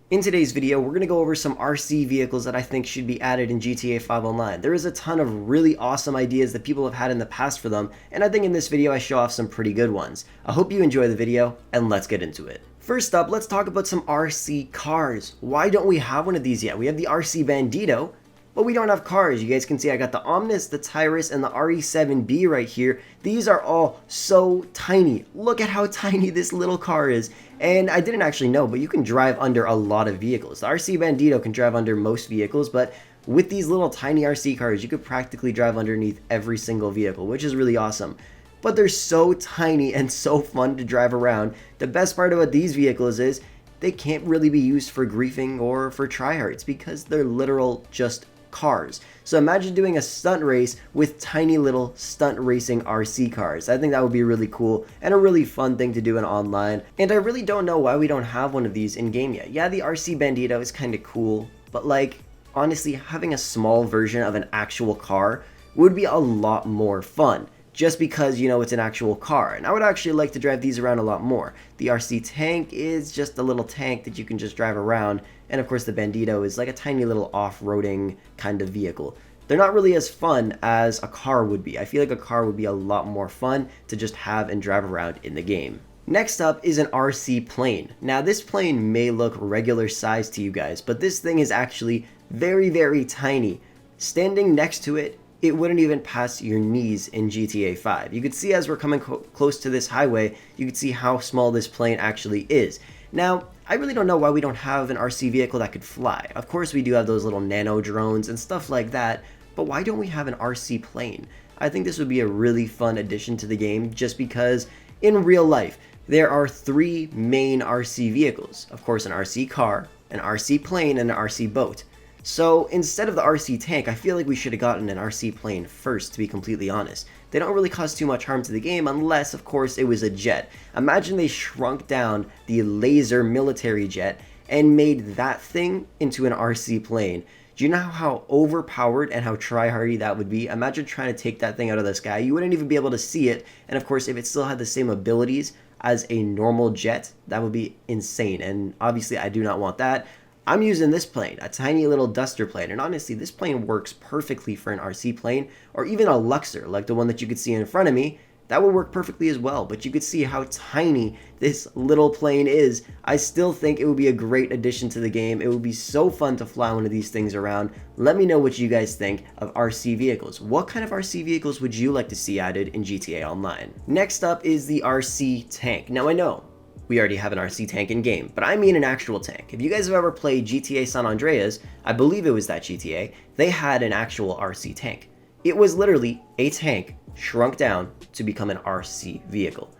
In today's video, we're going to go over some RC vehicles that I think should be added in GTA 5 Online. There is a ton of really awesome ideas that people have had in the past for them, and I think in this video I show off some pretty good ones. I hope you enjoy the video, and let's get into it. First up, let's talk about some RC cars. Why don't we have one of these yet? We have the RC Bandito, but we don't have cars. You guys can see I got the Omnis, the Tyrus, and the RE7B right here. These are all so tiny. Look at how tiny this little car is. And I didn't actually know, but you can drive under a lot of vehicles. The RC Bandito can drive under most vehicles, but with these little tiny RC cars, you could practically drive underneath every single vehicle, which is really awesome. But they're so tiny and so fun to drive around. The best part about these vehicles is they can't really be used for griefing or for tryhards because they're literal just cars. So imagine doing a stunt race with tiny little stunt racing RC cars. I think that would be really cool and a really fun thing to do in online. And I really don't know why we don't have one of these in game yet. Yeah, the RC Bandito is kind of cool, but like honestly, having a small version of an actual car would be a lot more fun. Just because, you know, it's an actual car. And I would actually like to drive these around a lot more. The RC Tank is just a little tank that you can just drive around. And of course the Bandito is like a tiny little off-roading kind of vehicle. They're not really as fun as a car would be. I feel like a car would be a lot more fun to just have and drive around in the game. Next up is an RC plane. Now this plane may look regular size to you guys, but this thing is actually very, very tiny. Standing next to it, it wouldn't even pass your knees in GTA 5. You could see as we're coming close to this highway, you could see how small this plane actually is. Now, I really don't know why we don't have an RC vehicle that could fly. Of course we do have those little nano drones and stuff like that, but why don't we have an RC plane? I think this would be a really fun addition to the game just because in real life, there are three main RC vehicles. Of course, an RC car, an RC plane, and an RC boat. So instead of the RC tank, I feel like we should have gotten an RC plane first, to be completely honest. They don't really cause too much harm to the game unless, of course, it was a jet. Imagine they shrunk down the laser military jet and made that thing into an RC plane. Do you know how overpowered and how tryhardy that would be? Imagine trying to take that thing out of the sky. You wouldn't even be able to see it. And of course, if it still had the same abilities as a normal jet, that would be insane. And obviously, I do not want that. I'm using this plane, a tiny little duster plane, and honestly, this plane works perfectly for an RC plane, or even a Luxor, like the one that you could see in front of me. That would work perfectly as well, but you could see how tiny this little plane is. I still think it would be a great addition to the game. It would be so fun to fly one of these things around. Let me know what you guys think of RC vehicles. What kind of RC vehicles would you like to see added in GTA Online? Next up is the RC tank. Now I know we already have an RC tank in game, but I mean an actual tank. If you guys have ever played GTA San Andreas, I believe it was that GTA, they had an actual RC tank. It was literally a tank shrunk down to become an RC vehicle.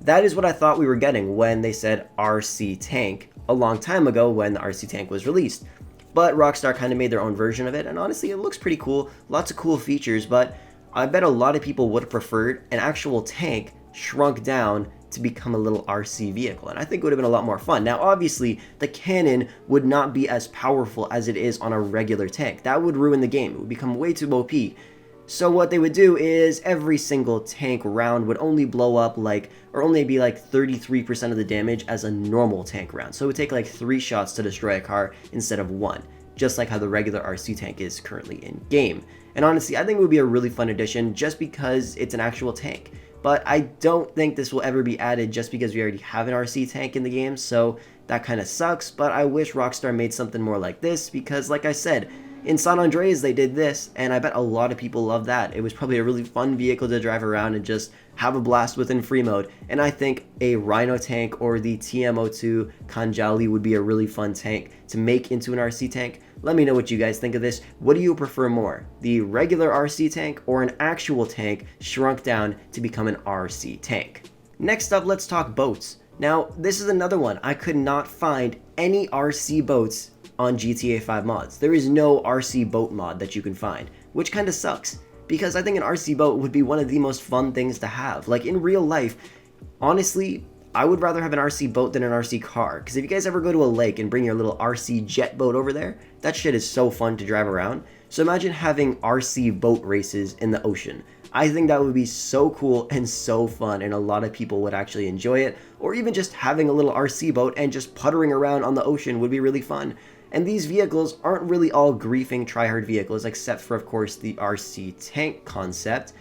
That is what I thought we were getting when they said RC tank a long time ago when the RC tank was released. But Rockstar kind of made their own version of it, and honestly it looks pretty cool, lots of cool features, but I bet a lot of people would have preferred an actual tank shrunk down to become a little RC vehicle, and I think it would have been a lot more fun. Now obviously the cannon would not be as powerful as it is on a regular tank. That would ruin the game. It would become way too OP. So what they would do is every single tank round would only blow up like, or only be like 33% of the damage as a normal tank round. So it would take like 3 shots to destroy a car instead of 1, just like how the regular RC tank is currently in game. And honestly, I think it would be a really fun addition just because it's an actual tank. But I don't think this will ever be added just because we already have an RC tank in the game, so that kind of sucks, but I wish Rockstar made something more like this because, like I said, in San Andreas they did this, and I bet a lot of people love that. It was probably a really fun vehicle to drive around and just have a blast with in free mode, and I think a Rhino tank or the TM02 Khanjali would be a really fun tank to make into an RC tank. Let me know what you guys think of this. What do you prefer more, the regular RC tank or an actual tank shrunk down to become an RC tank? Next up, let's talk boats. Now, this is another one. I could not find any RC boats on GTA 5 mods. There is no RC boat mod that you can find, which kind of sucks because I think an RC boat would be one of the most fun things to have. Like in real life, honestly, I would rather have an RC boat than an RC car, because if you guys ever go to a lake and bring your little RC jet boat over there, that shit is so fun to drive around. So imagine having RC boat races in the ocean. I think that would be so cool and so fun, and a lot of people would actually enjoy it. Or even just having a little RC boat and just puttering around on the ocean would be really fun. And these vehicles aren't really all griefing tryhard vehicles, except for, of course, the RC tank concept.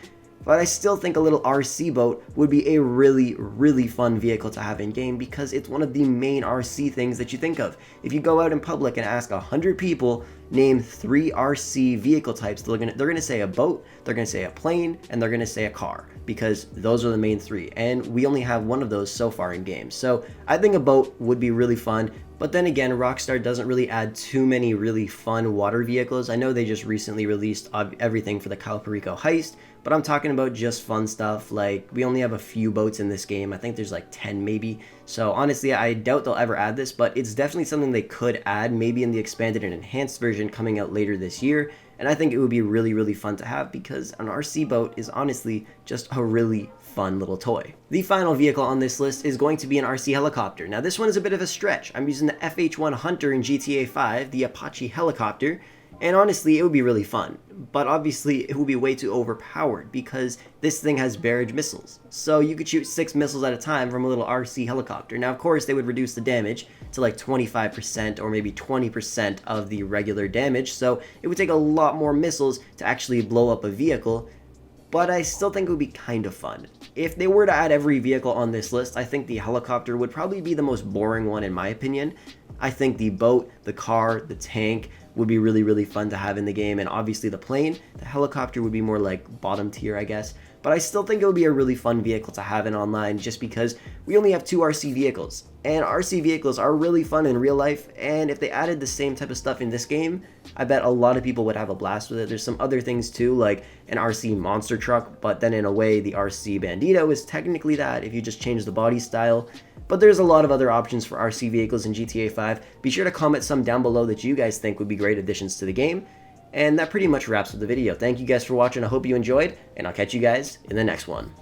But I still think a little RC boat would be a really, really fun vehicle to have in game, because it's one of the main RC things that you think of. If you go out in public and ask 100 people, name 3 RC vehicle types, they're gonna say a boat, they're gonna say a plane, and they're gonna say a car, because those are the main 3. And we only have one of those so far in game. So I think a boat would be really fun. But then again, Rockstar doesn't really add too many really fun water vehicles. I know they just recently released everything for the Cal Perico heist, but I'm talking about just fun stuff. Like, we only have a few boats in this game. I think there's like 10 maybe. So honestly, I doubt they'll ever add this, but it's definitely something they could add, maybe in the expanded and enhanced version coming out later this year. And I think it would be really, really fun to have, because an RC boat is honestly just a really fun little toy. The final vehicle on this list is going to be an RC helicopter. Now this one is a bit of a stretch. I'm using the FH-1 Hunter in GTA 5, the Apache helicopter, and honestly it would be really fun. But obviously it would be way too overpowered, because this thing has barrage missiles. So you could shoot 6 missiles at a time from a little RC helicopter. Now of course they would reduce the damage to like 25% or maybe 20% of the regular damage, so it would take a lot more missiles to actually blow up a vehicle. But I still think it would be kind of fun. If they were to add every vehicle on this list, I think the helicopter would probably be the most boring one in my opinion. I think the boat, the car, the tank would be really, really fun to have in the game, and obviously the plane. The helicopter would be more like bottom tier, I guess. But I still think it would be a really fun vehicle to have in online, just because we only have 2 RC vehicles. And RC vehicles are really fun in real life, and if they added the same type of stuff in this game, I bet a lot of people would have a blast with it. There's some other things too, like an RC monster truck, but then in a way the RC Bandito is technically that if you just change the body style. But there's a lot of other options for RC vehicles in GTA 5. Be sure to comment some down below that you guys think would be great additions to the game. And that pretty much wraps up the video. Thank you guys for watching. I hope you enjoyed, and I'll catch you guys in the next one.